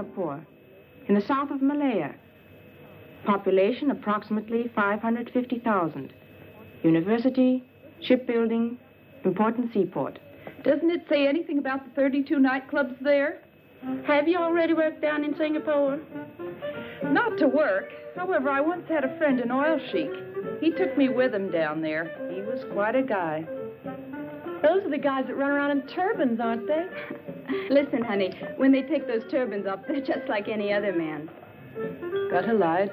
Singapore, in the south of Malaya. Population approximately 550,000. University, shipbuilding, important seaport. Doesn't it say anything about the 32 nightclubs there? Have you already worked down in Singapore? Not to work. However, I once had a friend, an oil sheik. He took me with him down there. He was quite a guy. Those are the guys that run around in turbans, aren't they? Listen, honey, when they take those turbans off, they're just like any other man. Got a light?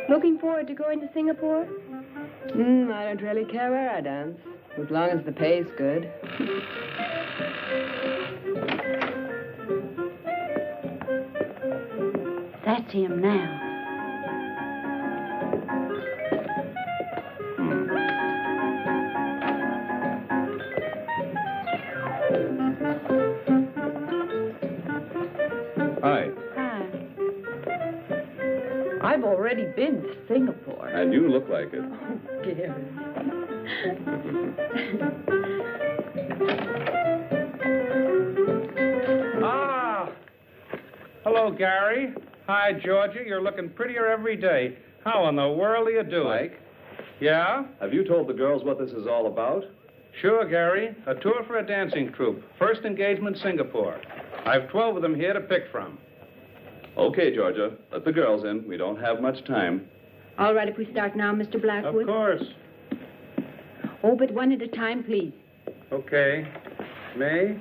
Looking forward to going to Singapore? I don't really care where I dance, as long as the pay's good. That's him now. Hi. Hi. I've already been to Singapore. And you look like it. Oh, Gary. Hello, Gary. Hi, Georgia. You're looking prettier every day. How in the world are you doing? Mike? Yeah? Have you told the girls what this is all about? Sure, Gary. A tour for a dancing troupe. First engagement, Singapore. I've 12 of them here to pick from. Okay, Georgia. Let the girls in. We don't have much time. All right, if we start now, Mr. Blackwood? Of course. Oh, but one at a time, please. Okay. May?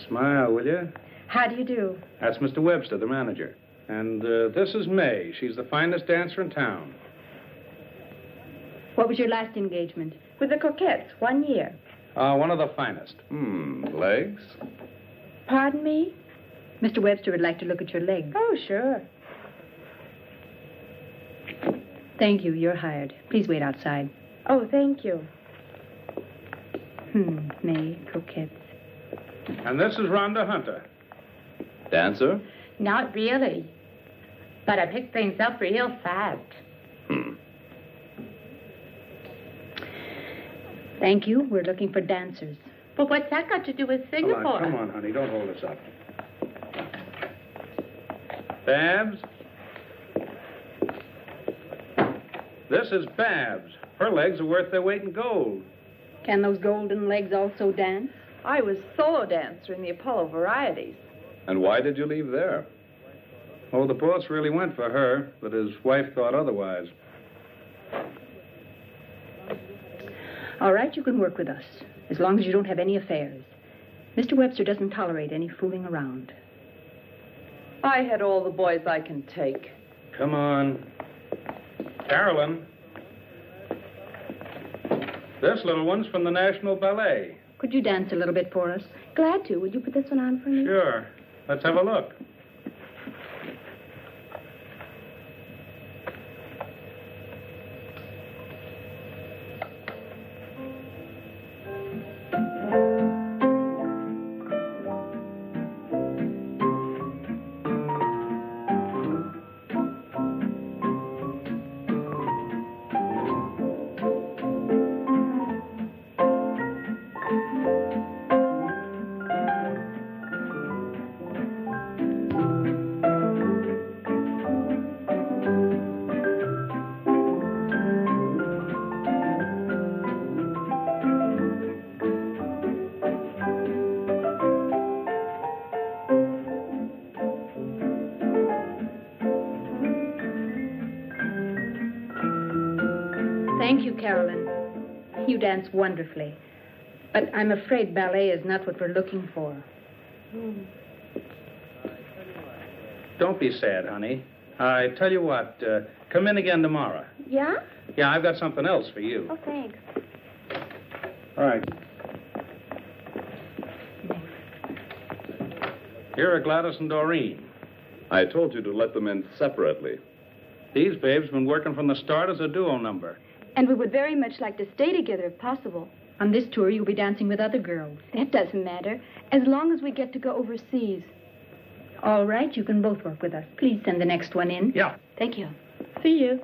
Smile, will you? How do you do? That's Mr. Webster, the manager. And this is May. She's the finest dancer in town. What was your last engagement? With the Coquettes, 1 year. One of the finest. Legs? Pardon me? Mr. Webster would like to look at your legs. Oh, sure. Thank you. You're hired. Please wait outside. Oh, thank you. May, Coquettes. And this is Rhonda Hunter. Dancer? Not really. But I picked things up real fast. Thank you. We're looking for dancers. But what's that got to do with Singapore? Come on, honey. Don't hold us up. Babs? This is Babs. Her legs are worth their weight in gold. Can those golden legs also dance? I was solo dancer in the Apollo Varieties. And why did you leave there? Oh, the boss really went for her, but his wife thought otherwise. All right, you can work with us, as long as you don't have any affairs. Mr. Webster doesn't tolerate any fooling around. I had all the boys I can take. Come on. Carolyn. This little one's from the National Ballet. Could you dance a little bit for us? Glad to. Would you put this one on for me? Sure. Let's have a look. Thank you, Carolyn. You dance wonderfully. But I'm afraid ballet is not what we're looking for. Don't be sad, honey. I tell you what, come in again tomorrow. Yeah? Yeah, I've got something else for you. Oh, thanks. All right. Here are Gladys and Doreen. I told you to let them in separately. These babes been working from the start as a duo number. And we would very much like to stay together if possible. On this tour, you'll be dancing with other girls. That doesn't matter, as long as we get to go overseas. All right, you can both work with us. Please send the next one in. Yeah. Thank you. See you.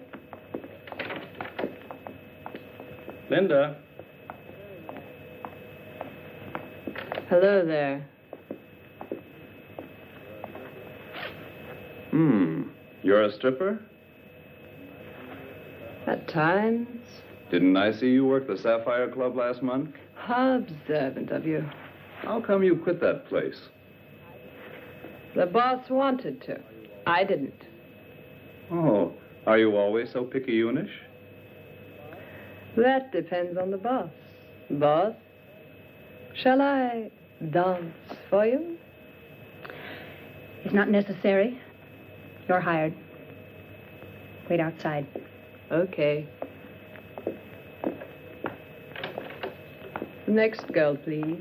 Linda. Hello there. You're a stripper? At times. Didn't I see you work the Sapphire Club last month? How observant of you. How come you quit that place? The boss wanted to. I didn't. Oh, are you always so picayunish? That depends on the boss. Boss, shall I dance for you? It's not necessary. You're hired. Wait outside. Okay. The next girl, please.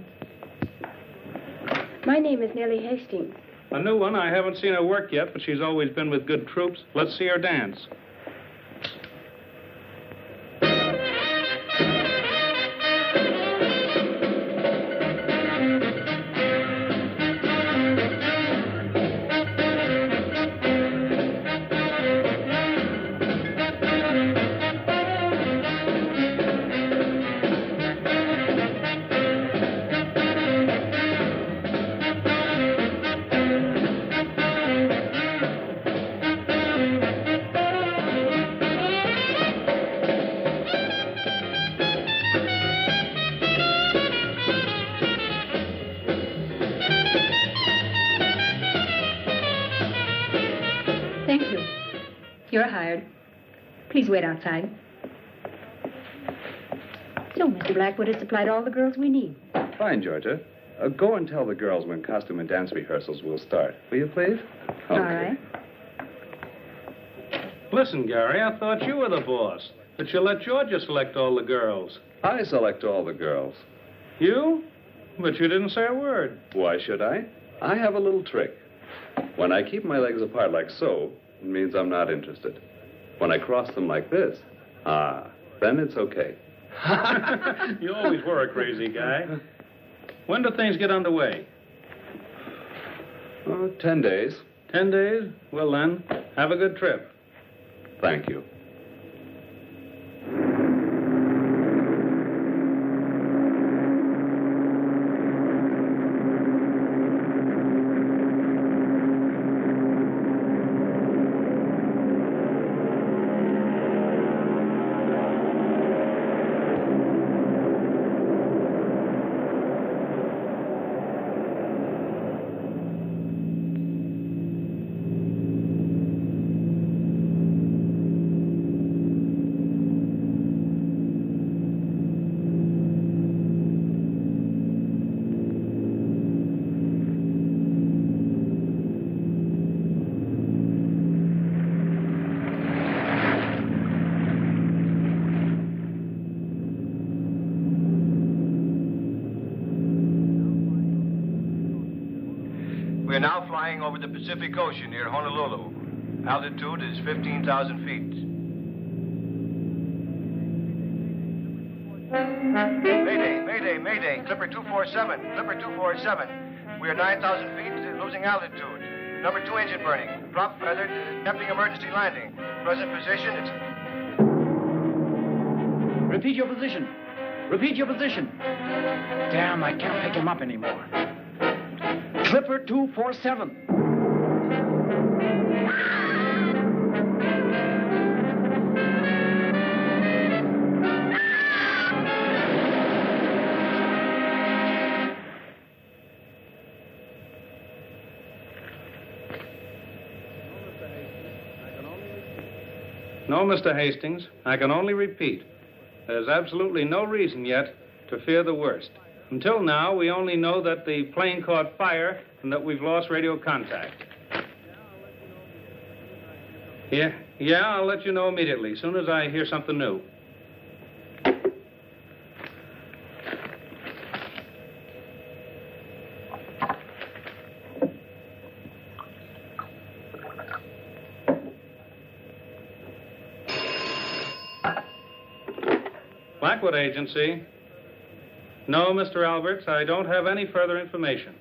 My name is Nellie Hastings. A new one. I haven't seen her work yet, but she's always been with good troops. Let's see her dance. Thank you. You're hired. Please wait outside. So, Mr. Blackwood has supplied all the girls we need. Fine, Georgia. Go and tell the girls when costume and dance rehearsals will start. Will you, please? All right. Listen, Gary, I thought you were the boss. That you let Georgia select all the girls. I select all the girls. You? But you didn't say a word. Why should I? I have a little trick. When I keep my legs apart like so, it means I'm not interested. When I cross them like this, then it's okay. You always were a crazy guy. When do things get underway? 10 days. 10 days? Well, then, have a good trip. Thank you. We are now flying over the Pacific Ocean near Honolulu. Altitude is 15,000 feet. Mayday, mayday, mayday. Clipper 247, Clipper 247. We are 9,000 feet, losing altitude. Number 2 engine burning. Prop feathered, attempting emergency landing. Present position, it's... Repeat your position. Repeat your position. Damn, I can't pick him up anymore. Clipper 247. No, Mr. Hastings, I can only repeat. There's absolutely no reason yet to fear the worst. Until now, we only know that the plane caught fire and that we've lost radio contact. Yeah, I'll let you know immediately, as soon as I hear something new. Blackwood Agency. No, Mr. Alberts, I don't have any further information.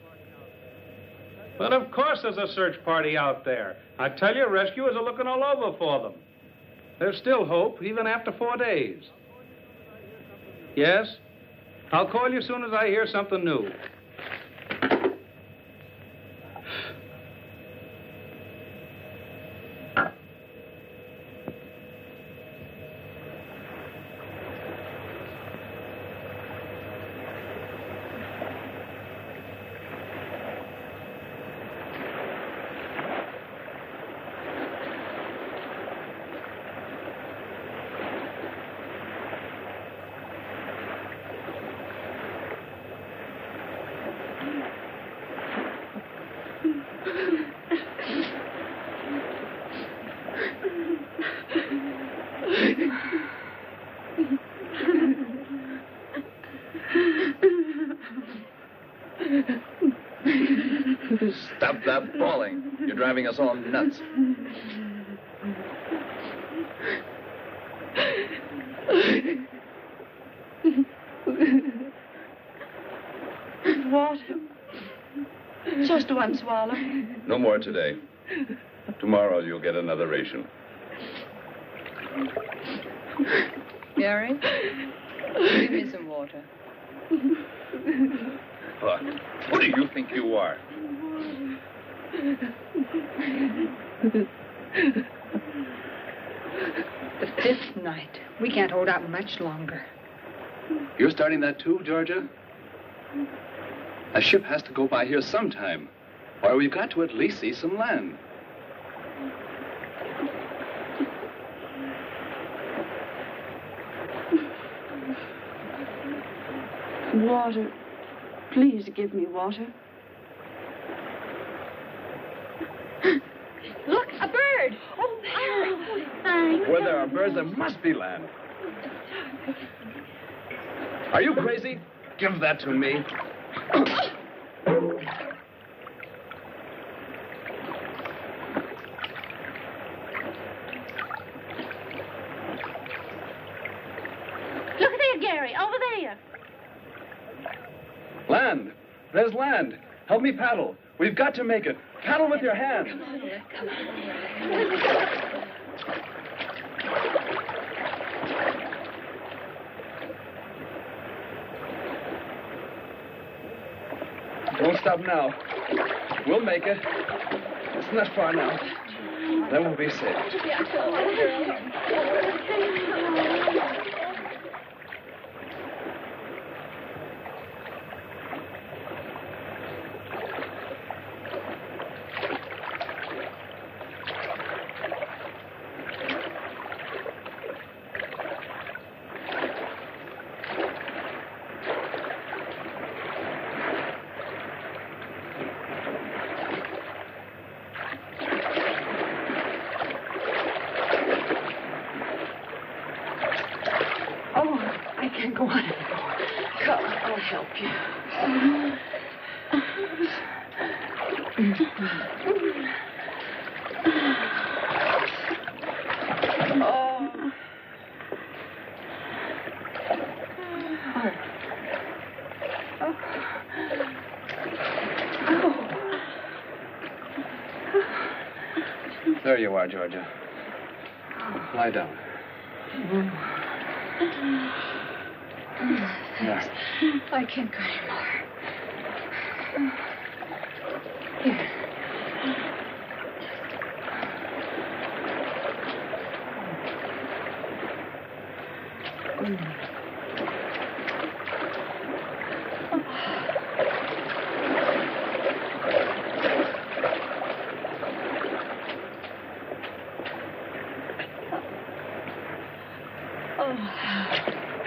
But of course there's a search party out there. I tell you, rescuers are looking all over for them. There's still hope, even after 4 days. Yes? I'll call you as soon as I hear something new. Stop that bawling. You're driving us all nuts. Water. Just one swallow. No more today. Tomorrow you'll get another ration. Gary, give me some water. What do you think you are? The fifth night. We can't hold out much longer. You're starting that too, Georgia? A ship has to go by here sometime, or we've got to at least see some land. Water. Please give me water. Look, a bird. Oh, there. Thanks. Where there are birds, there must be land. Are you crazy? Give that to me. Look there, Gary, over there. Land. There's land. Help me paddle. We've got to make it. Paddle with your hands. Don't stop now. We'll make it. It's not far now. Then we'll be safe. Can't go on anymore. Come, I'll help you. There you are, Georgia. Lie down. Thanks. I can't go anymore. Here.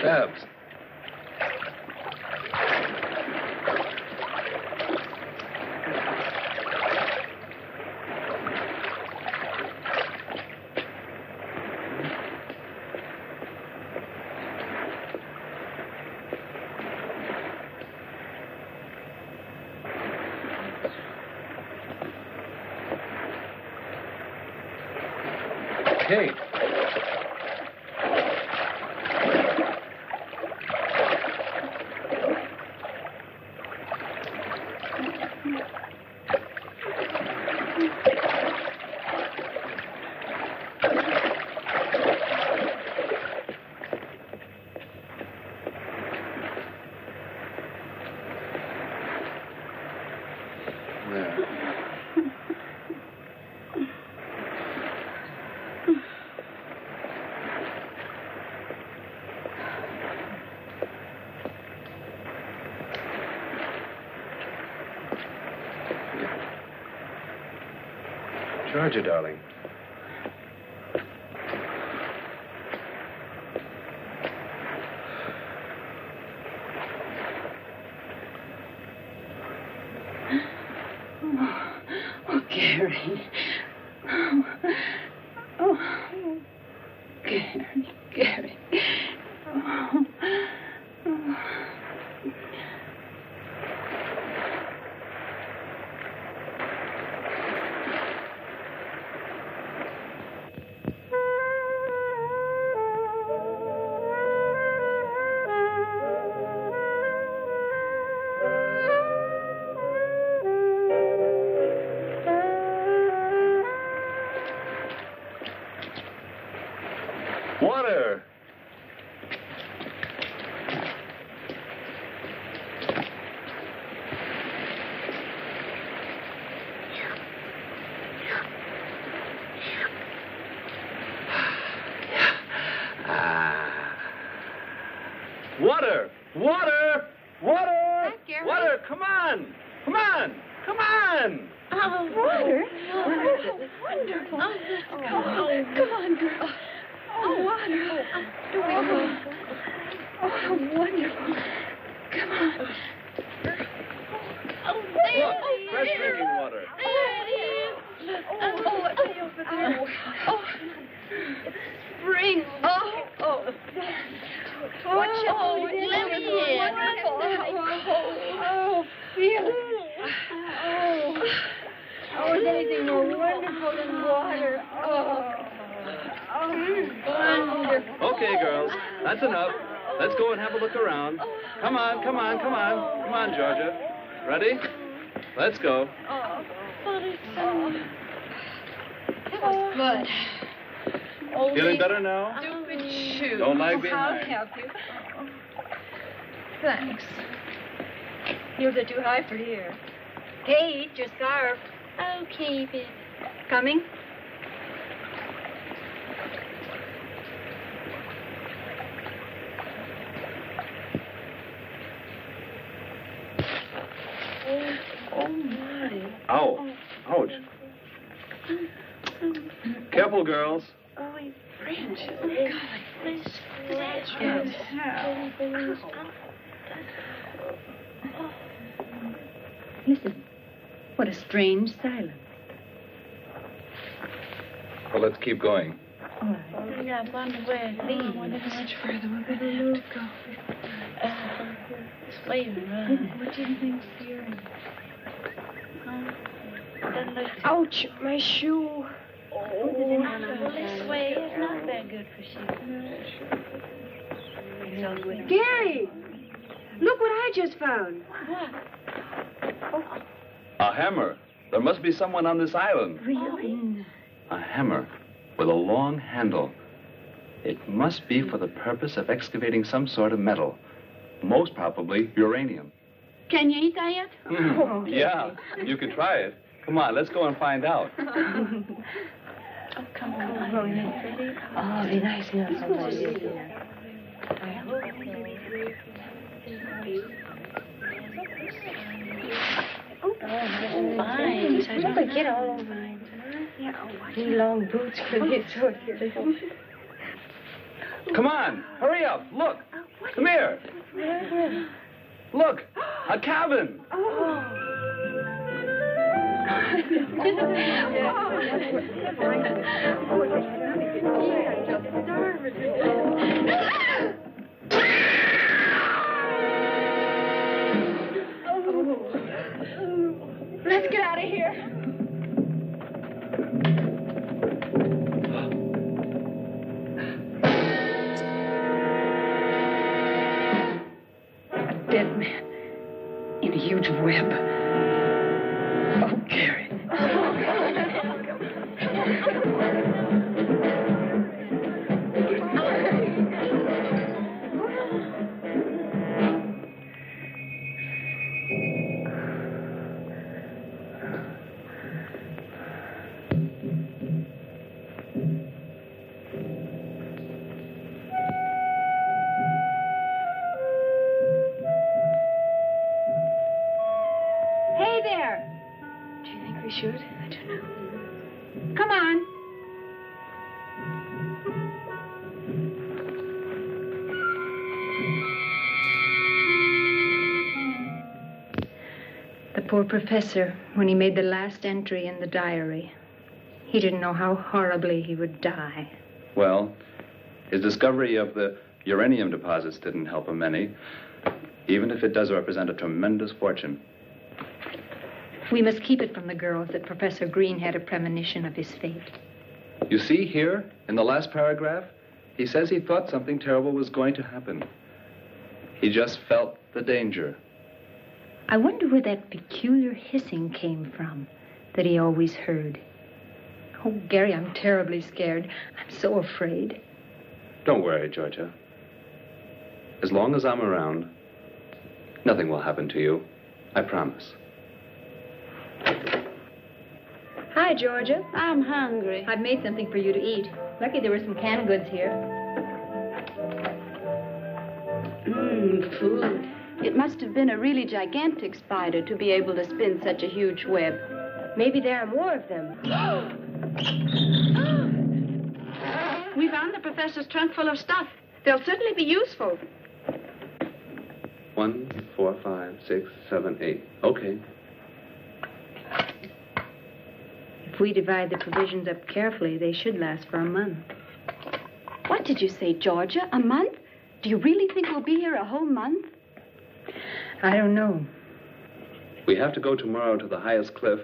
Babs. Kate. Georgia, darling. Oh, Gary. Oh, Gary. Oh. Water! Water! Water! Water! Water! Come on! Come on! Come on! Oh, water? Oh, wonderful. Come on, girl. Oh, water. Oh, wonderful. Come on. Oh, there Look, it is. fresh drinking water. There it is. Oh, it's way over there. Oh, it's spring. Oh. Watch it. Oh, let me in. Oh, feel it. Oh, is anything more wonderful than water? Wonderful. Okay, girls, that's enough. Let's go and have a look around. Come on, come on, come on. Come on, Georgia. Ready? Let's go. It was good. Feeling better now? Stupid shoe. Don't lag I'll behind. help you. Thanks. Yours are too high for here. Kate, your scarf. Oh, keep it. Coming? Oh, my. Ow. Ouch. Careful, girls. Oh, he branches. Oh, God. Please. Listen. What a strange silence. Well, let's keep going. All right. Yeah, I wonder where it leads. I wonder how much further we're going to go. It's way to run. What do you think's here? Ouch, my shoe. Oh, this way is not that good for shoes. Gary! Look what I just found. What? A hammer. There must be someone on this island. Really? A hammer with a long handle. It must be for the purpose of excavating some sort of metal. Most probably uranium. Can you eat that yet? Yeah, you can try it. Come on, let's go and find out. Oh, come on. Oh, be nice enough. I hope so. Fine. I don't get all over mine. These long boots could get short here. Come on, hurry up. Look. Come here. Look, a cabin. Let's get out of here. Dead man in a huge web. Oh, Gary. The poor professor, when he made the last entry in the diary, he didn't know how horribly he would die. Well, his discovery of the uranium deposits didn't help him any, even if it does represent a tremendous fortune. We must keep it from the girls that Professor Green had a premonition of his fate. You see here, in the last paragraph, he says he thought something terrible was going to happen. He just felt the danger. I wonder where that peculiar hissing came from that he always heard. Oh, Gary, I'm terribly scared. I'm so afraid. Don't worry, Georgia. As long as I'm around, nothing will happen to you. I promise. Hi, Georgia. I'm hungry. I've made something for you to eat. Lucky there were some canned goods here. Food. It must have been a really gigantic spider to be able to spin such a huge web. Maybe there are more of them. We found the professor's trunk full of stuff. They'll certainly be useful. 1, 4, 5, 6, 7, 8. Okay. If we divide the provisions up carefully, they should last for a month. What did you say, Georgia? A month? Do you really think we'll be here a whole month? I don't know. We have to go tomorrow to the highest cliff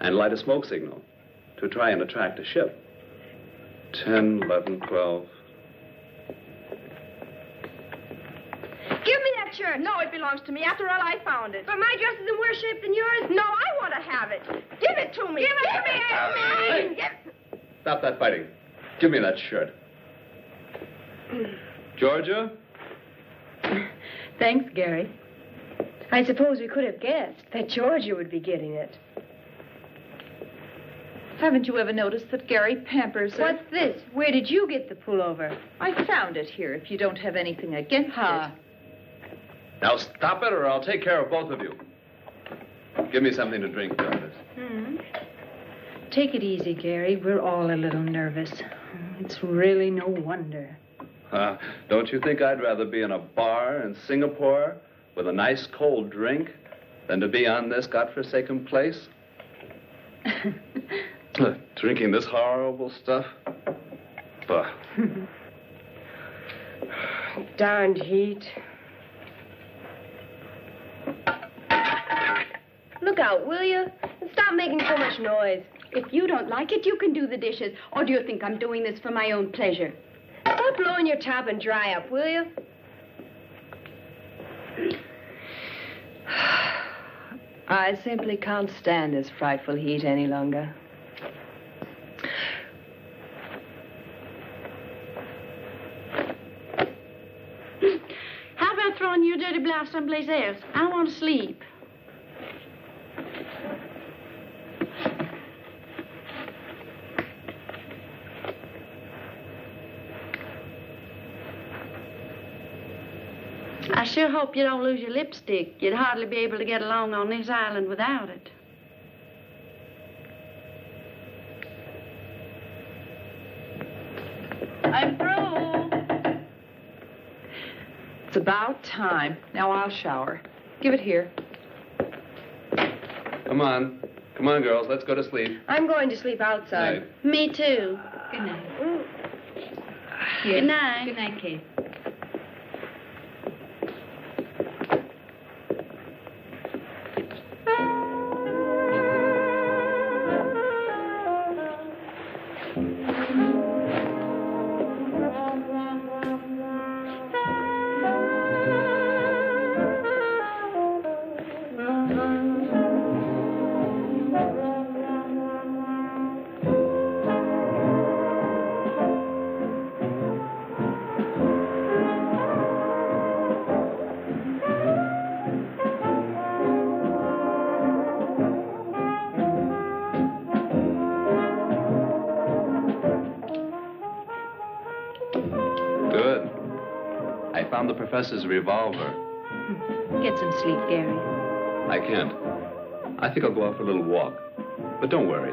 and light a smoke signal to try and attract a ship. 10, 11, 12. Give me that shirt. No, it belongs to me. After all, I found it. But my dress is in worse shape than yours. No, I want to have it. Give it to me. Give it to me. Hey. Stop that fighting. Give me that shirt. Georgia? Thanks, Gary. I suppose we could have guessed that Georgia would be getting it. Haven't you ever noticed that Gary pampers her? What's this? Where did you get the pullover? I found it here, if you don't have anything against it. Now stop it or I'll take care of both of you. Give me something to drink, Jarvis. Take it easy, Gary. We're all a little nervous. It's really no wonder. Don't you think I'd rather be in a bar in Singapore with a nice cold drink than to be on this godforsaken place? Drinking this horrible stuff? Bah. Darned heat. Look out, will you? And stop making so much noise. If you don't like it, you can do the dishes. Or do you think I'm doing this for my own pleasure? Stop blowing your top and dry up, will you? I simply can't stand this frightful heat any longer. How about throwing your dirty blouse someplace else? I want to sleep. I sure hope you don't lose your lipstick. You'd hardly be able to get along on this island without it. I'm through. It's about time. Now I'll shower. Give it here. Come on. Come on, girls. Let's go to sleep. I'm going to sleep outside. Night. Me too. Good night. Here. Good night. Good night, Kate. Good. I found the professor's revolver. Get some sleep, Gary. I can't. I think I'll go out for a little walk. But don't worry.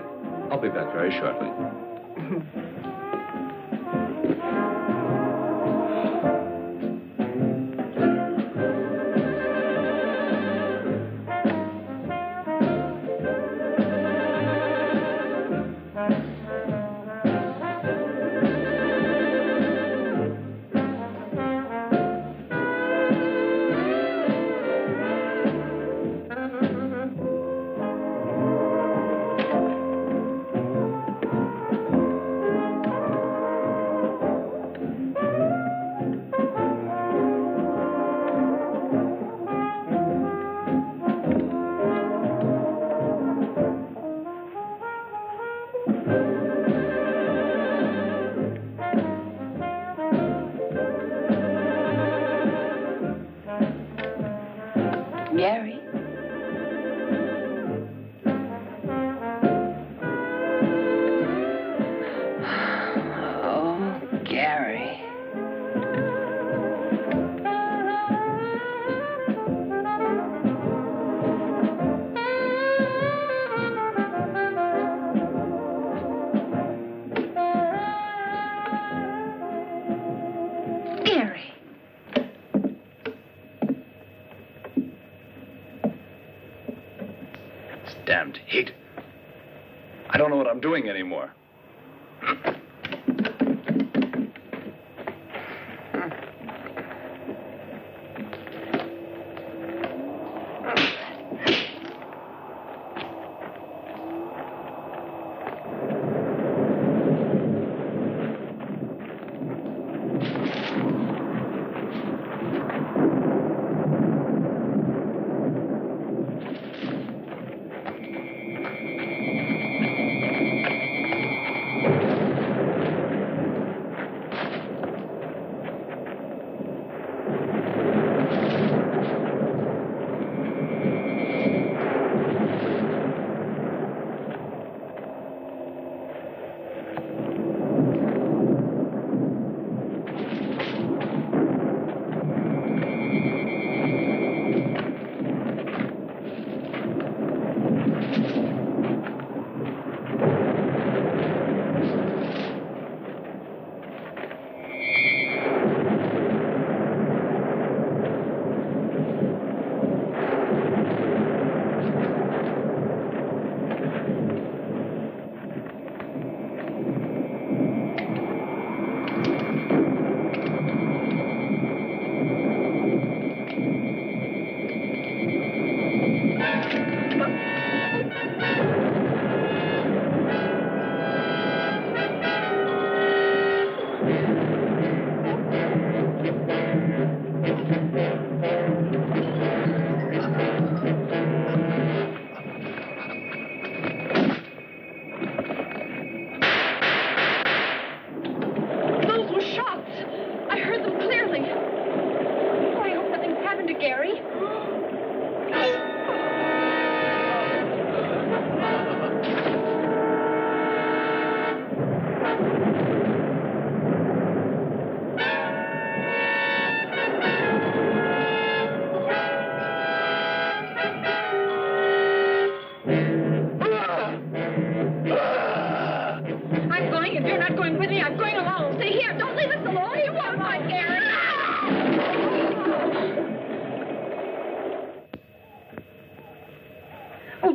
I'll be back very shortly. don't know what I'm doing anymore.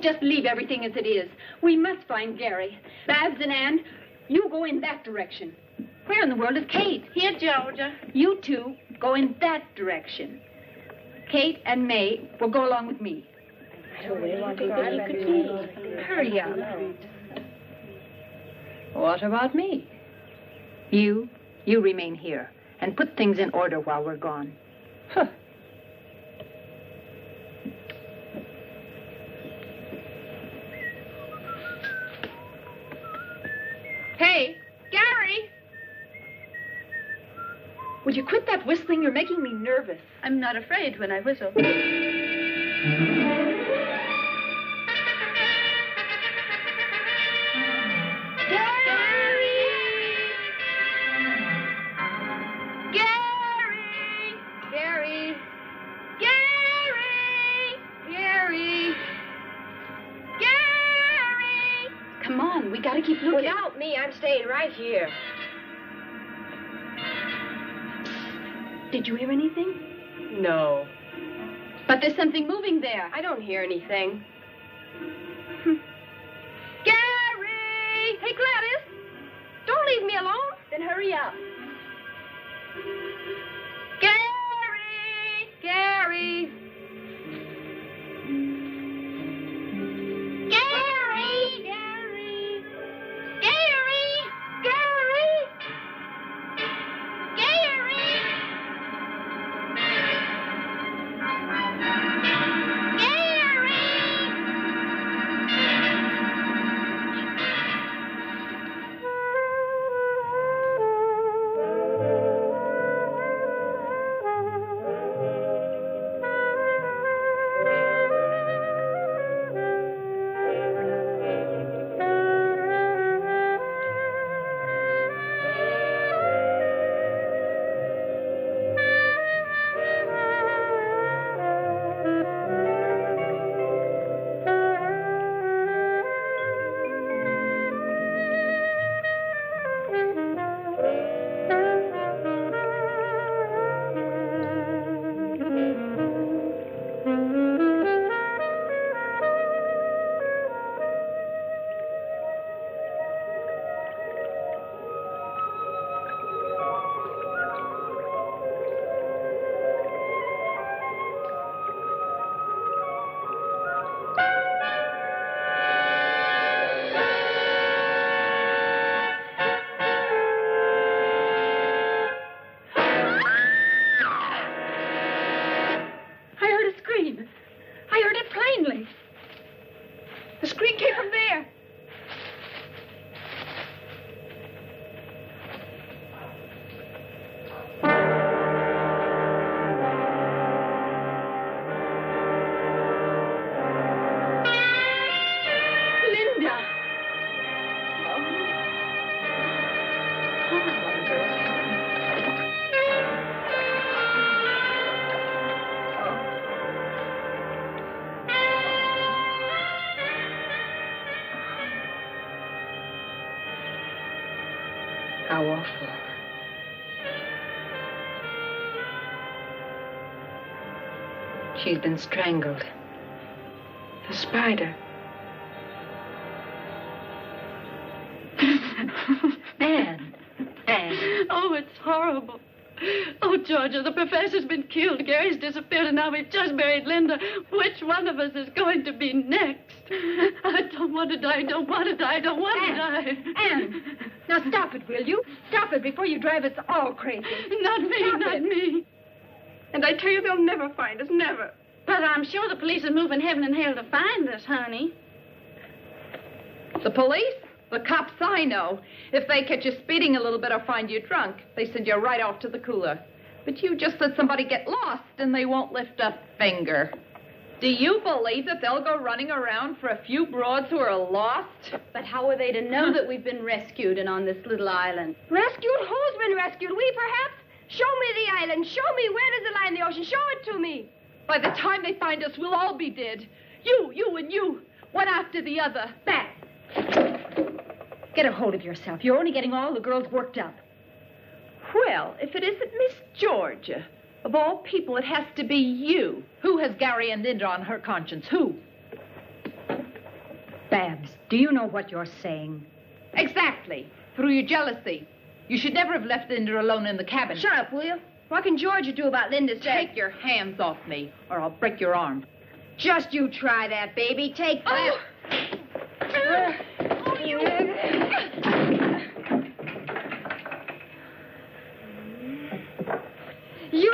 Just leave everything as it is. We must find Gary. Babs and Ann, you go in that direction. Where in the world is Kate? Here, Georgia. You two go in that direction. Kate and May will go along with me. Hurry up. What about me? You remain here and put things in order while we're gone. Huh. Hey, Gary! Would you quit that whistling? You're making me nervous. I'm not afraid when I whistle. We gotta keep looking. Without me, I'm staying right here. Did you hear anything? No. But there's something moving there. I don't hear anything. Gary! Hey, Gladys! Don't leave me alone. Then hurry up. Gary! Gary! How awful. She's been strangled. The spider. Anne. Oh, it's horrible. Oh, Georgia, the professor's been killed. Gary's disappeared, and now we've just buried Linda. Which one of us is going to be next? I don't want to die, don't want to die, don't want to die. Anne, now stop it, will you? Stop it before you drive us all crazy. Not me, not me. And I tell you, they'll never find us, never. But I'm sure the police are moving heaven and hell to find us, honey. The police? The cops I know. If they catch you speeding a little bit or find you drunk, they send you right off to the cooler. But you just let somebody get lost and they won't lift a finger. Do you believe that they'll go running around for a few broads who are lost? But how are they to know that we've been rescued and on this little island? Rescued? Who's been rescued? We, perhaps? Show me the island. Show me where does it lie in the ocean. Show it to me. By the time they find us, we'll all be dead. You, and you. One after the other. Back. Get a hold of yourself. You're only getting all the girls worked up. Well, if it isn't Miss Georgia, of all people, it has to be you. Who has Gary and Linda on her conscience? Who? Babs, do you know what you're saying? Exactly. Through your jealousy. You should never have left Linda alone in the cabin. Shut up, will you? What can Georgia do about Linda's death? Take your hands off me, or I'll break your arm. Just you try that, baby. Take that. You. You.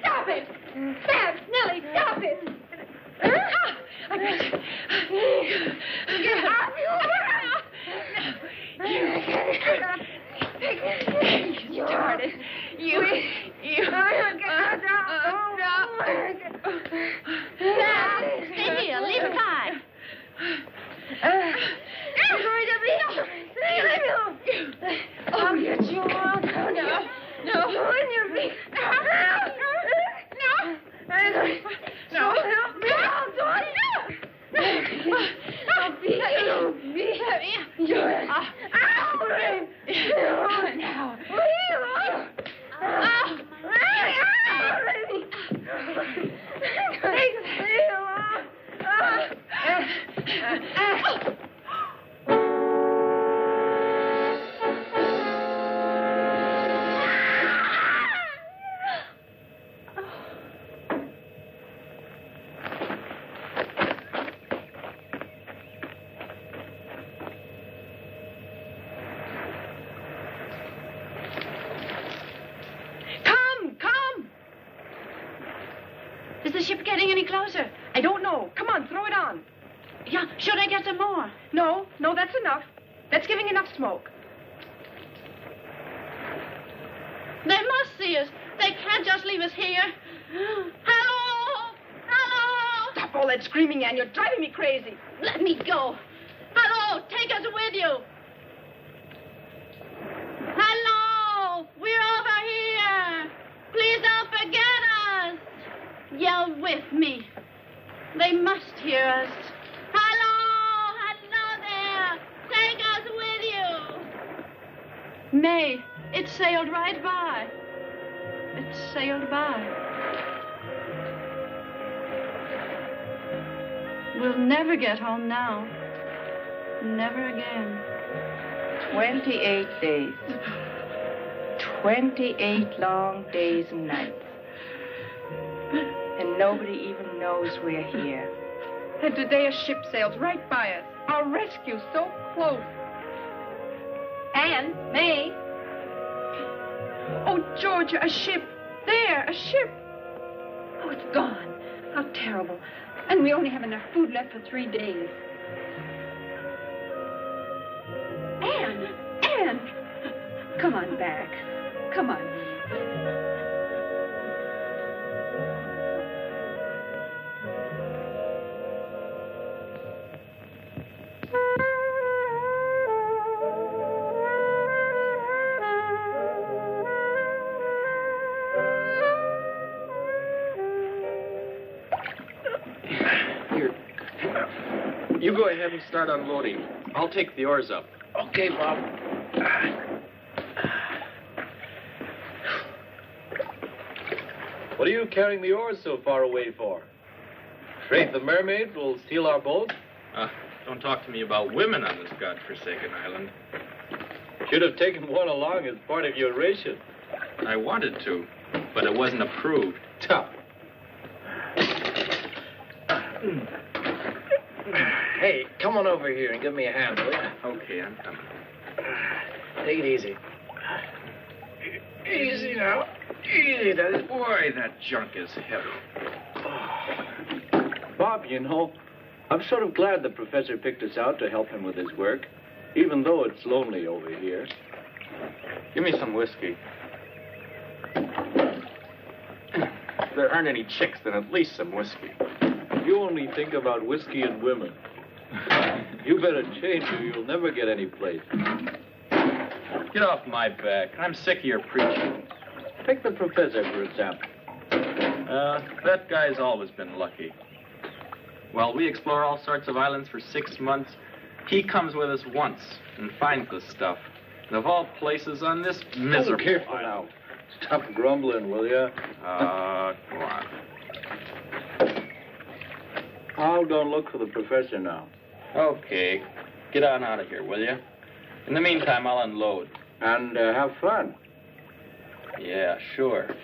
Stop it. Babs, Nellie, stop it. I got you. Get off You started. You. Stay here. Leave her tied. I'm going to be. I'll get you off. No. On your feet. No. Help me out, George. I'll beat you. George. Now. Is the ship getting any closer? I don't know. Come on, throw it on. Yeah, should I get some more? No, that's enough. That's giving enough smoke. They must see us. They can't just leave us here. Hello! Hello! Stop all that screaming, Ann. You're driving me crazy. Let me go. Hello! Take us with you. Hello! We're over here. Please don't forget us. Yell with me. They must hear us. Hello! Hello there! Take us with you! May, it sailed right by. It sailed by. We'll never get home now. Never again. 28 days. 28 long days and nights. And nobody even knows we're here. And today a ship sails right by us. Our rescue so close. Ann, May. Oh, Georgia, a ship. There, a ship. Oh, it's gone. How terrible. And we only have enough food left for 3 days. Ann! Come on back. Come on. You go ahead and start unloading. I'll take the oars up. Okay, Bob. What are you carrying the oars so far away for? Afraid the mermaids will steal our boat? Don't talk to me about women on this godforsaken island. Should have taken one along as part of your ration. I wanted to, but it wasn't approved. Tough. Hey, come on over here and give me a hand, will you? Okay, I'm coming. Take it easy. Easy now. Easy, that is. Boy, that junk is heavy. Bob, you know, I'm sort of glad the professor picked us out to help him with his work, even though it's lonely over here. Give me some whiskey. If there aren't any chicks, then at least some whiskey. You only think about whiskey and women. You better change or you'll never get any place. Get off my back. I'm sick of your preaching. Take the professor, for example. That guy's always been lucky. While we explore all sorts of islands for 6 months, he comes with us once and finds the stuff. And of all places on this miserable... Oh, careful now. Stop grumbling, will you? Go on. I'll go and look for the professor now. Okay. Get on out of here, will you? In the meantime, I'll unload. And have fun. Yeah, sure.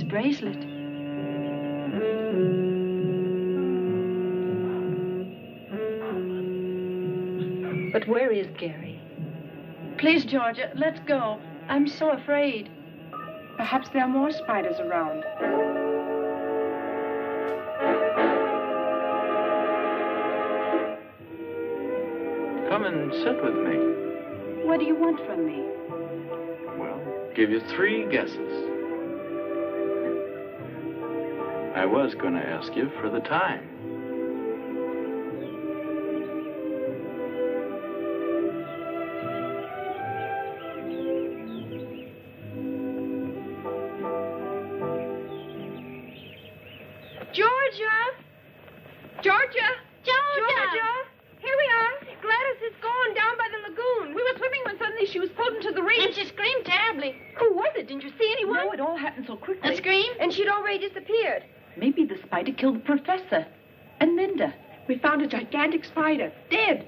Bracelet. But where is Gary? Please, Georgia, let's go. I'm so afraid. Perhaps there are more spiders around. Come and sit with me. What do you want from me? Well, give you 3 guesses. I was going to ask you for the time. Georgia! Here we are. Gladys is gone down by the lagoon. We were swimming when suddenly she was pulled into the reef. And she screamed terribly. Who was it? Didn't you see anyone? No, it all happened so quickly. A scream? And she'd already disappeared. Maybe the spider killed the professor. And Linda. We found a gigantic spider, dead.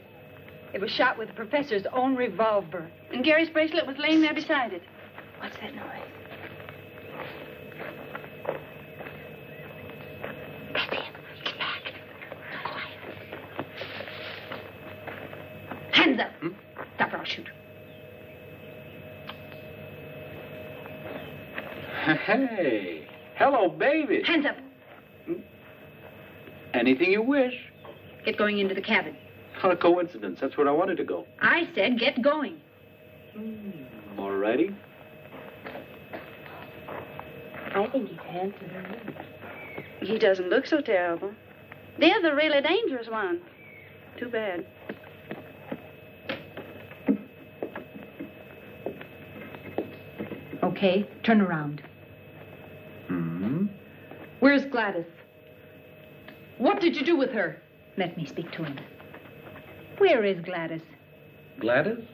It was shot with the professor's own revolver. And Gary's bracelet was laying there beside it. What's that noise? That's him. He's back. Quiet. Hands up. Stop or I'll shoot. Hey. Hello, baby. Hands up. Anything you wish. Get going into the cabin. What a coincidence. That's where I wanted to go. I said get going. All righty. I think he's handsome. He doesn't look so terrible. They're the really dangerous ones. Too bad. Okay, turn around. Where's Gladys? What did you do with her? Let me speak to him. Where is Gladys? Gladys?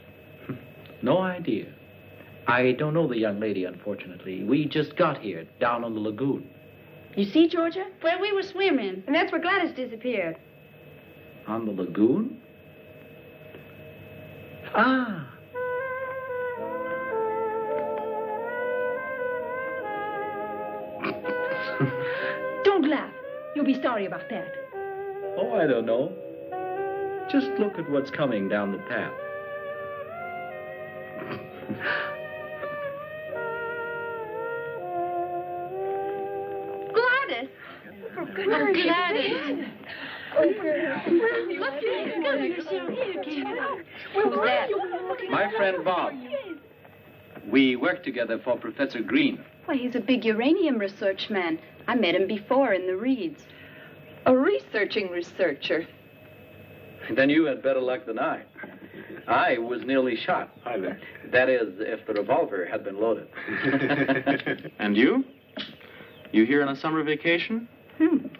No idea. I don't know the young lady, unfortunately. We just got here, down on the lagoon. You see, Georgia? Where we were swimming. And that's where Gladys disappeared. On the lagoon? Ah. Don't laugh. You'll be sorry about that. Oh, I don't know. Just look at what's coming down the path. Gladys. Oh, Gladys. Look, you're still here, Ken. Where was that? My friend Bob. We work together for Professor Green. Why, he's a big uranium research man. I met him before in the reeds. A researching researcher. Then you had better luck than I. I was nearly shot. Hi there. That is, if the revolver had been loaded. And you? You here on a summer vacation?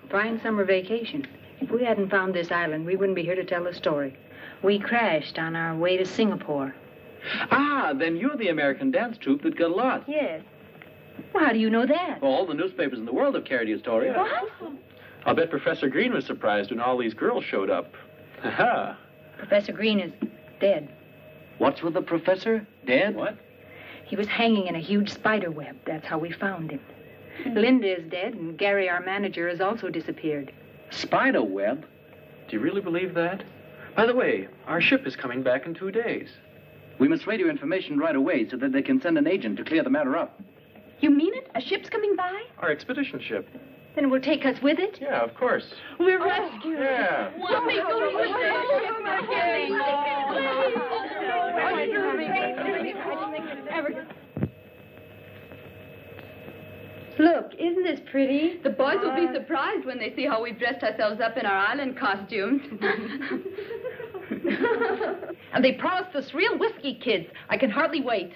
Fine summer vacation. If we hadn't found this island, we wouldn't be here to tell the story. We crashed on our way to Singapore. Ah, then you're the American dance troupe that got lost. Yes. Well, how do you know that? Well, all the newspapers in the world have carried your story. What? I'll bet Professor Green was surprised when all these girls showed up. Ha-ha. Professor Green is dead. What's with the professor? Dead? What? He was hanging in a huge spider web. That's how we found him. Linda is dead, and Gary, our manager, has also disappeared. Spider web? Do you really believe that? By the way, our ship is coming back in 2 days. We must radio information right away so that they can send an agent to clear the matter up. You mean it? A ship's coming by? Our expedition ship. Then it will take us with it? Yeah, of course. We're rescued. Yeah. Well, we go with Look, isn't this pretty? The boys will be surprised when they see how we've dressed ourselves up in our island costumes. And they promised us real whiskey kids. I can hardly wait.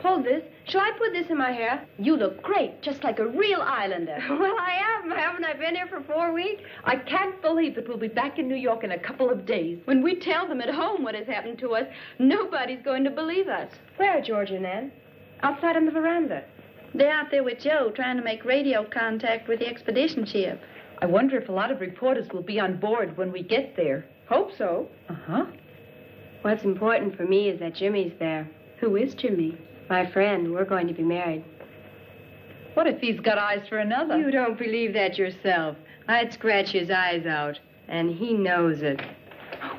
Hold this. Shall I put this in my hair? You look great, just like a real islander. Well, I am. Haven't I been here for 4 weeks? I can't believe that we'll be back in New York in a couple of days. When we tell them at home what has happened to us, nobody's going to believe us. Where, Georgia and Ann? Outside on the veranda. They're out there with Joe trying to make radio contact with the expedition ship. I wonder if a lot of reporters will be on board when we get there. Hope so. Uh-huh. What's important for me is that Jimmy's there. Who is Jimmy? My friend. We're going to be married. What if he's got eyes for another? You don't believe that yourself. I'd scratch his eyes out, and he knows it.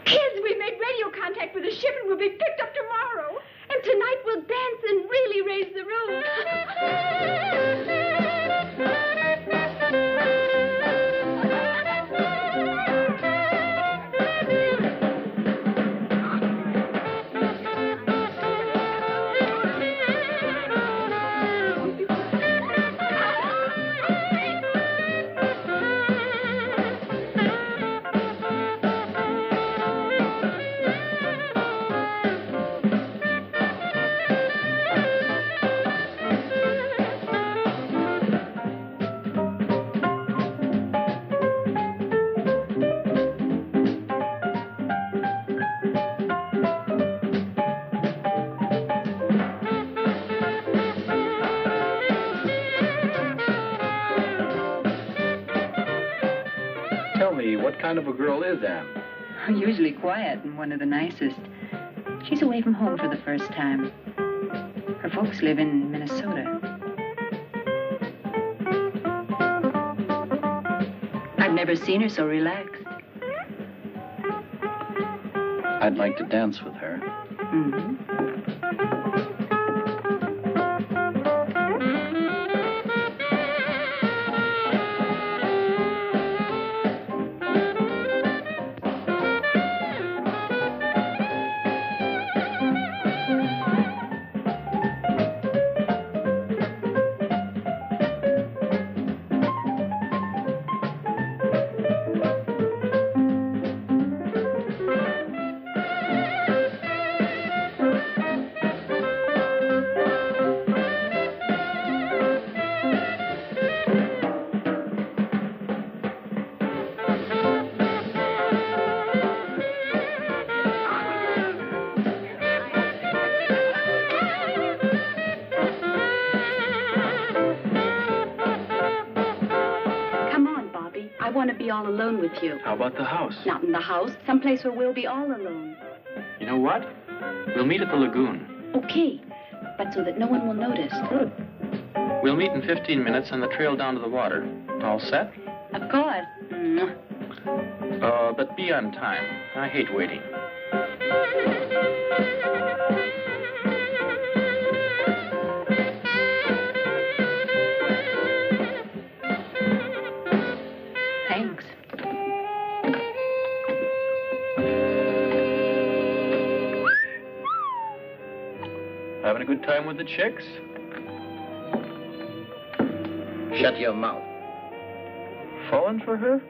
Kids, we made radio contact with the ship and we'll be picked up tomorrow. And tonight we'll dance and really raise the roof. What kind of a girl is Anne? Usually quiet and one of the nicest. She's away from home for the first time. Her folks live in Minnesota. I've never seen her so relaxed. I'd like to dance with her. Mm-hmm. I want to be all alone with you. How about the house? Not in the house. Someplace where we'll be all alone. You know what? We'll meet at the lagoon. Okay, but so that no one will notice. Good. We'll meet in 15 minutes on the trail down to the water. All set? Of course. But be on time. I hate waiting. Thanks. Having a good time with the chicks? Shut your mouth. Falling for her?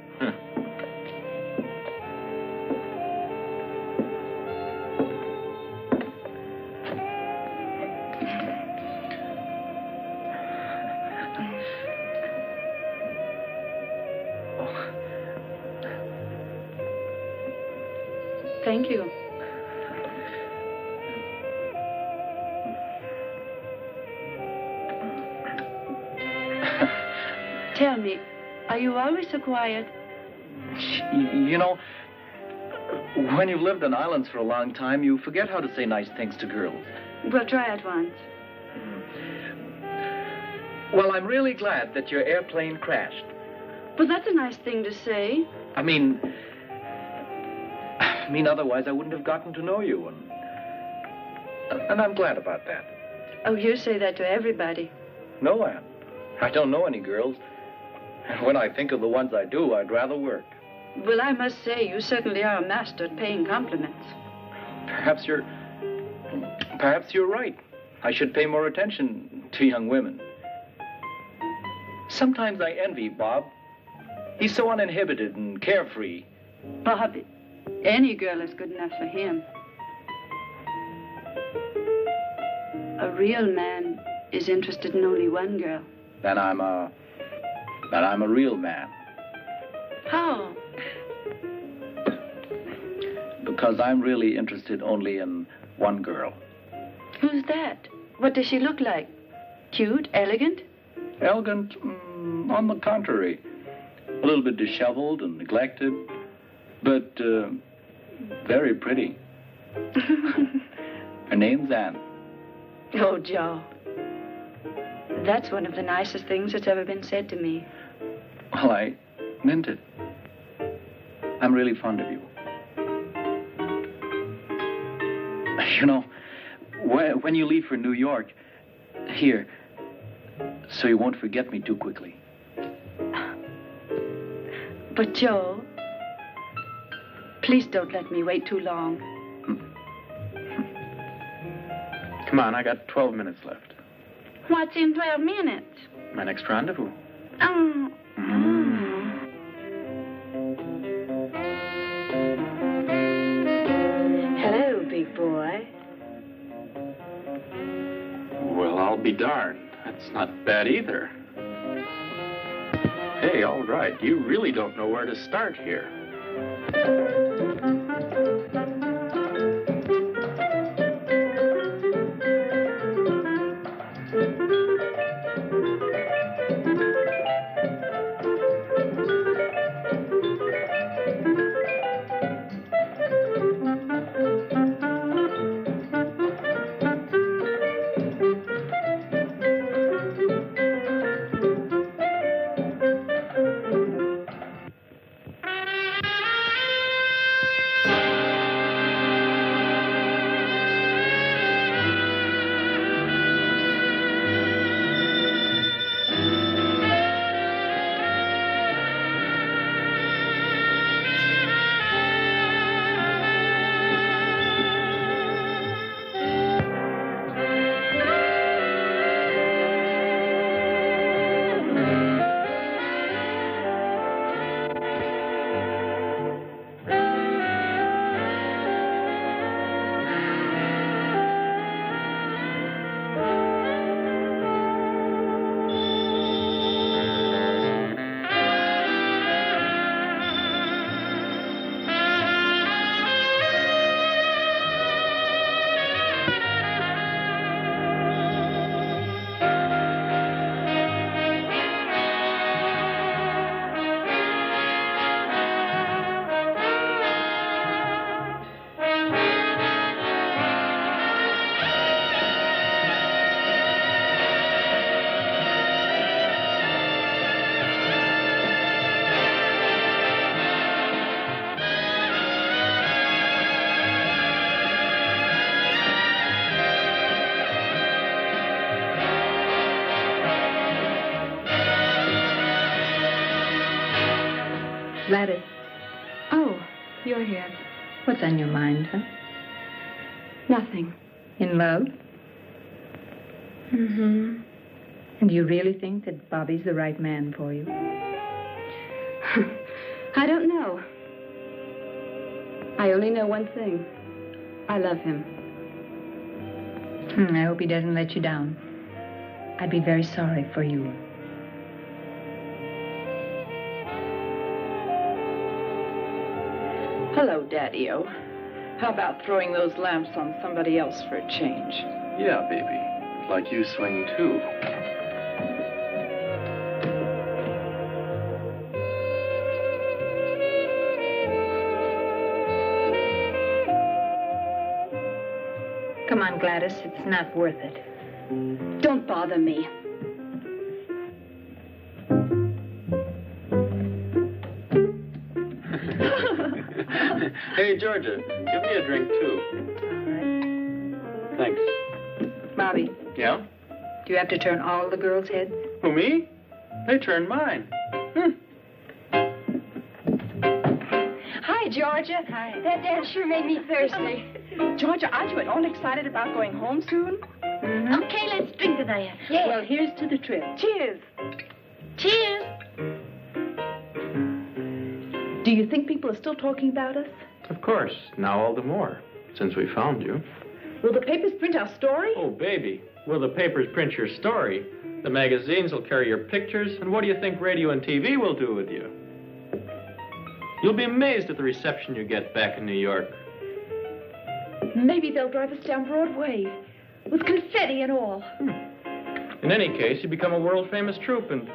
Thank you. Tell me, are you always so quiet? You know, when you've lived on islands for a long time, you forget how to say nice things to girls. We'll try it once. Well, I'm really glad that your airplane crashed. But that's a nice thing to say. I mean, otherwise I wouldn't have gotten to know you, and I'm glad about that. Oh, you say that to everybody. No, Anne. I don't know any girls. And when I think of the ones I do, I'd rather work. Well, I must say, you certainly are a master at paying compliments. Perhaps you're right. I should pay more attention to young women. Sometimes I envy Bob. He's so uninhibited and carefree. Bob, any girl is good enough for him. A real man is interested in only one girl. Then I'm a real man. How? Because I'm really interested only in one girl. Who's that? What does she look like? Cute? Elegant? Elegant? On the contrary. A little bit disheveled and neglected, but very pretty. Her name's Anne. Oh, Joe. That's one of the nicest things that's ever been said to me. Well, I meant it. I'm really fond of you. You know, when you leave for New York, here, so you won't forget me too quickly. But, Joe, please don't let me wait too long. Come on, I got 12 minutes left. What's in 12 minutes? My next rendezvous. Oh. Hello, big boy. Well, I'll be darned. That's not bad either. Hey, all right. You really don't know where to start here. Gladys, Oh, you're here. what's on your mind, huh? Nothing. In love? Mm-hmm. And do you really think that Bobby's the right man for you? I don't know. I only know one thing. I love him. I hope he doesn't let you down. I'd be very sorry for you. Hello, Daddy-O. How about throwing those lamps on somebody else for a change? Yeah, baby. Like you swing too. Come on, Gladys. It's not worth it. Don't bother me. Hey, Georgia, give me a drink, too. Thanks. Bobby, Yeah? do you have to turn all the girls' heads? Who, me? They turned mine. Hi, Georgia. Hi. That dance sure made me thirsty. Georgia, aren't you at all excited about going home soon? Okay, let's drink to that. Yeah. Well, here's to the trip. Cheers. Cheers. Do you think people are still talking about us? Of course. Now all the more, since we found you. Will the papers print our story? Oh, baby. Will the papers print your story? The magazines will carry your pictures, and what do you think radio and TV will do with you? You'll be amazed at the reception you get back in New York. Maybe they'll drive us down Broadway with confetti and all. In any case, you become a world-famous troupe, and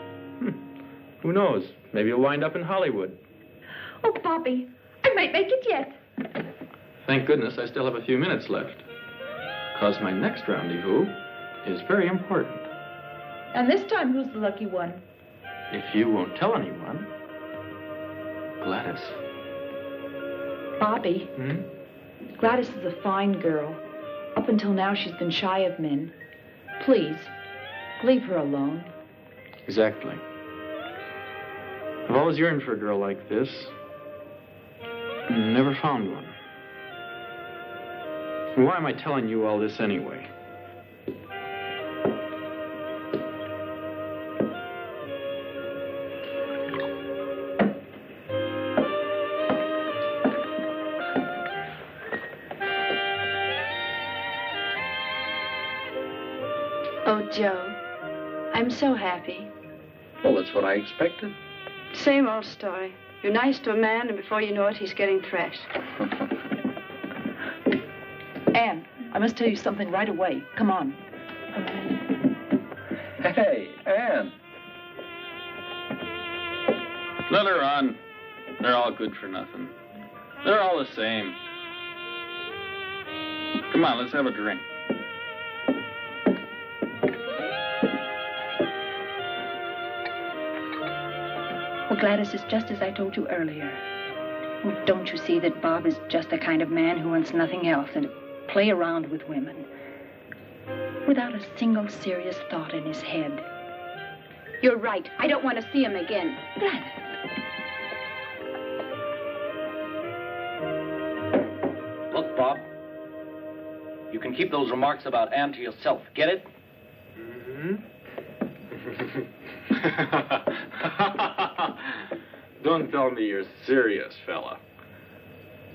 who knows? Maybe you'll wind up in Hollywood. Oh, Bobby, I might make it yet. Thank goodness I still have a few minutes left. Because my next rendezvous is very important. And this time, who's the lucky one? If you won't tell anyone, Gladys. Bobby, Gladys is a fine girl. Up until now, she's been shy of men. Please, leave her alone. Exactly. I've always yearned for a girl like this. Never found one. Why am I telling you all this anyway? Oh, Joe, I'm so happy. Well, that's what I expected. Same old story. You're nice to a man, and before you know it, he's getting thrashed. Anne, I must tell you something right away. Come on. Hey, Anne. Let her on. They're all good for nothing. They're all the same. Come on, let's have a drink. Well, Gladys, it's just as I told you earlier. Oh, don't you see that Bob is just the kind of man who wants nothing else than to play around with women without a single serious thought in his head? You're right. I don't want to see him again. Gladys. Look, Bob. You can keep those remarks about Anne to yourself. Get it? Don't tell me you're serious, fella.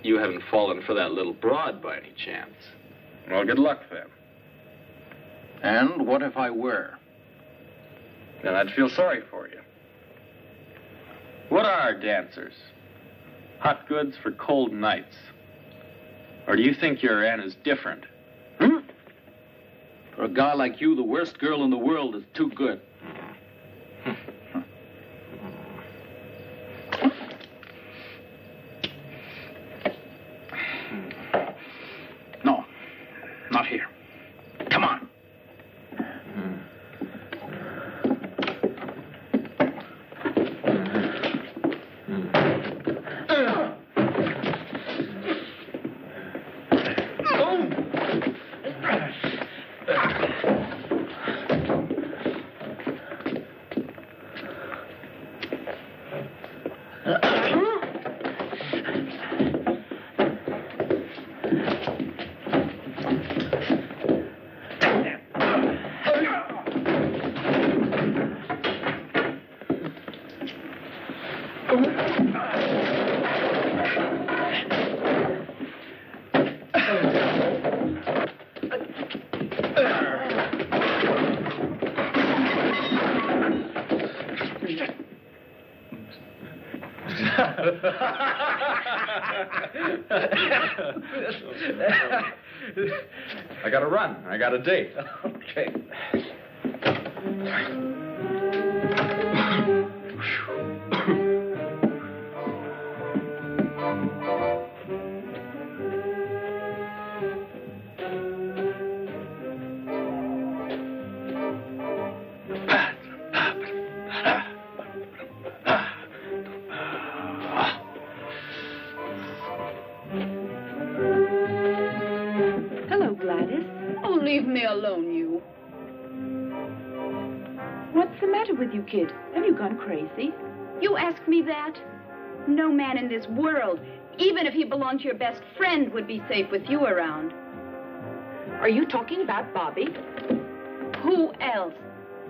You haven't fallen for that little broad by any chance. Well, good luck, then. And what if I were? Then I'd feel sorry for you. What are dancers? Hot goods for cold nights. Or do you think your Anne is different? For a guy like you, the worst girl in the world is too good. No, not here. Come on. I gotta run. I got a date. Okay. Hello, Gladys. Oh, leave me alone, you. What's the matter with you, kid? Have you gone crazy? You ask me that? No man in this world, even if he belonged to your best friend, would be safe with you around. Are you talking about Bobby? Who else?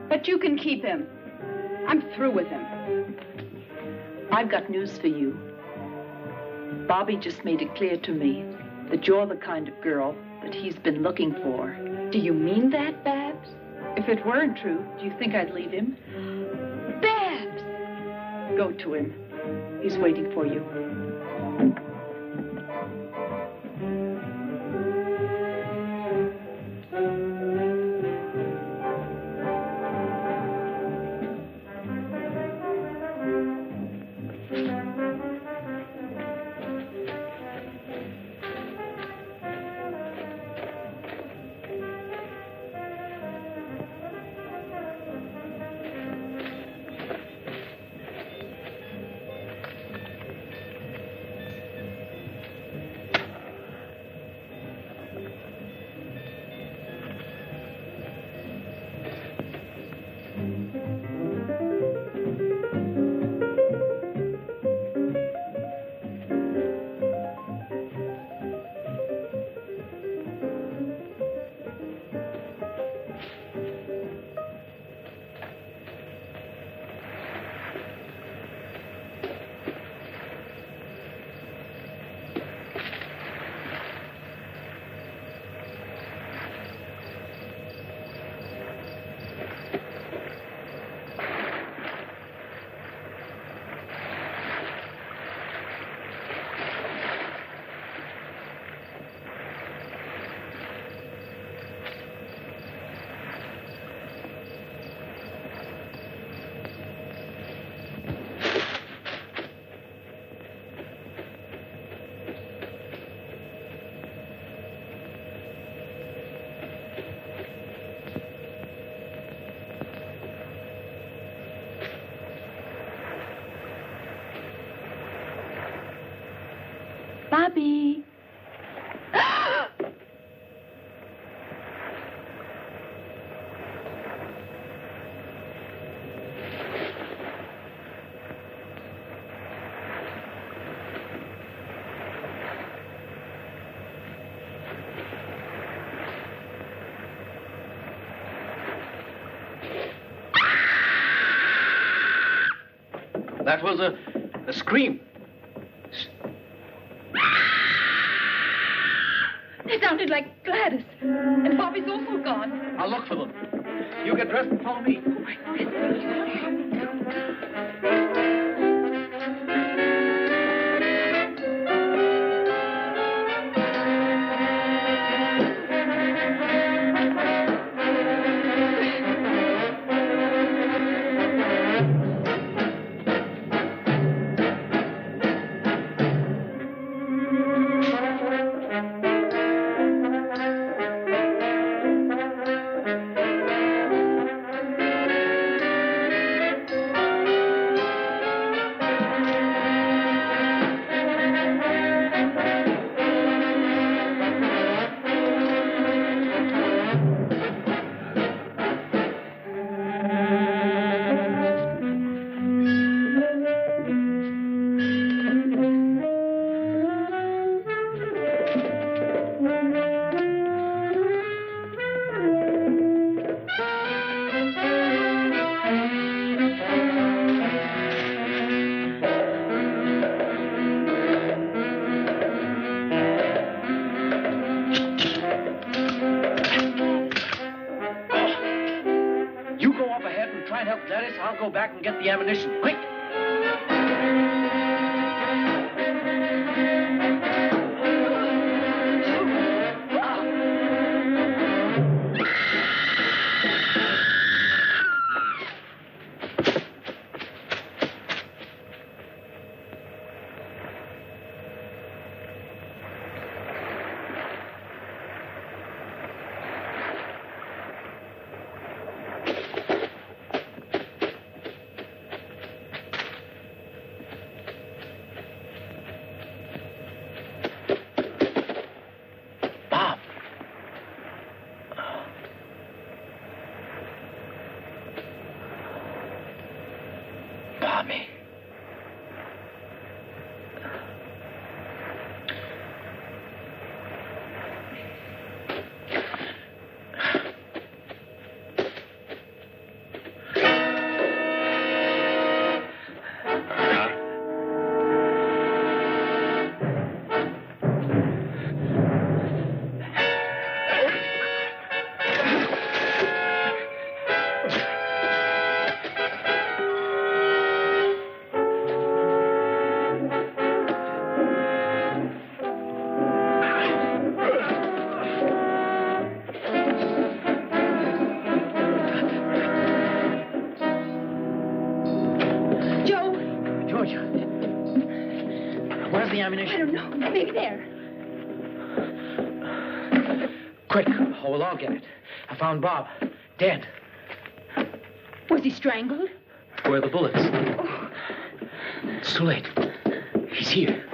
But you can keep him. I'm through with him. I've got news for you. Bobby just made it clear to me that you're the kind of girl that he's been looking for. Do you mean that, Babs? If it weren't true, do you think I'd leave him? Babs! Go to him. He's waiting for you. Bobby. That was a scream. It sounded like Gladys. And Bobby's also gone. I'll look for them. You get dressed and follow me. You go up ahead and try and help Gladys. I'll go back and get the ammunition. Quick! Where's the ammunition? I don't know. Maybe there. Quick, or we'll all get it. I found Bob. Dead. Was he strangled? Where are the bullets? Oh. It's too late. He's here.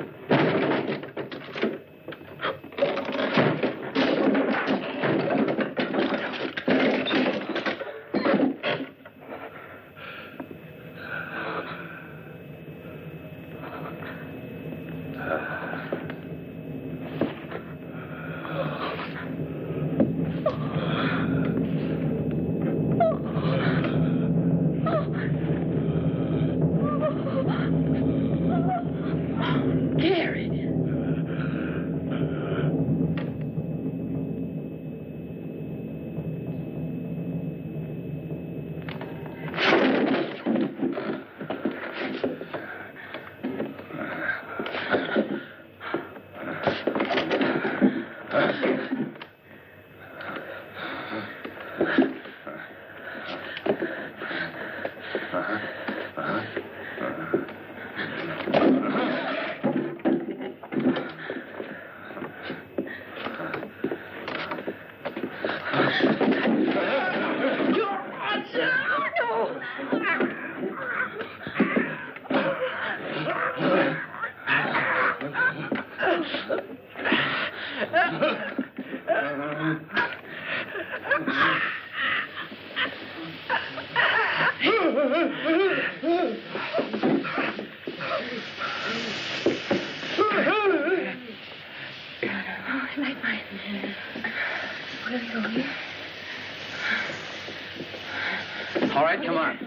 All right, come on.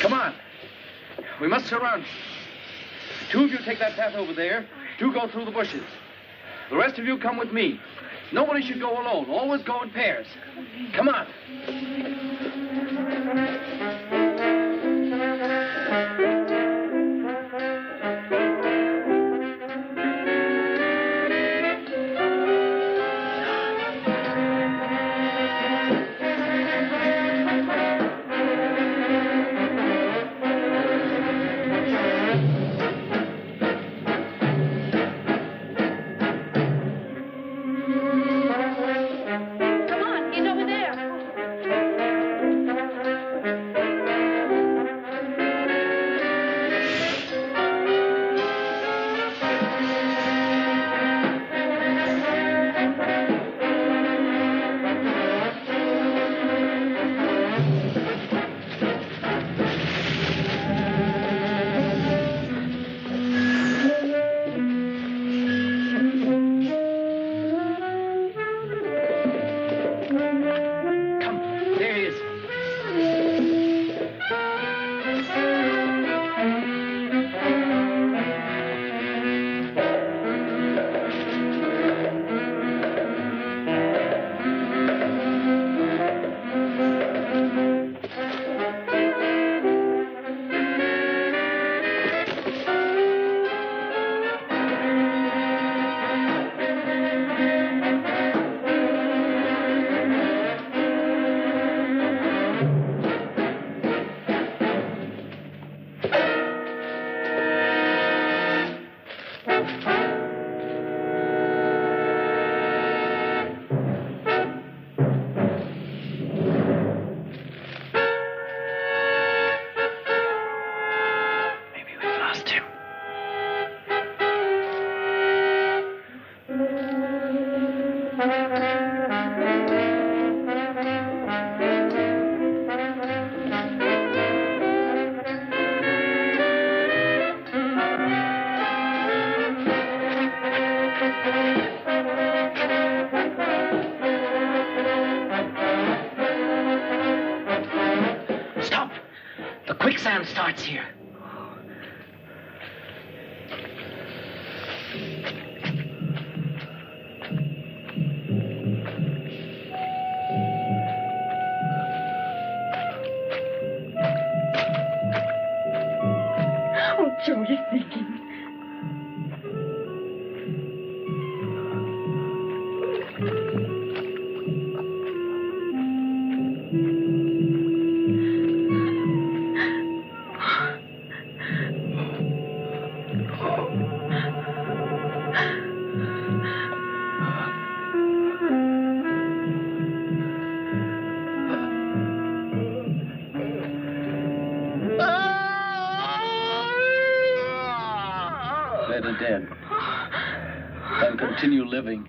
Come on. We must surround you. Two of you take that path over there. Two go through the bushes. The rest of you come with me. Nobody should go alone. Always go in pairs. Come on. plan starts here. Oh, Joe, you're thinking. Better dead than continue living.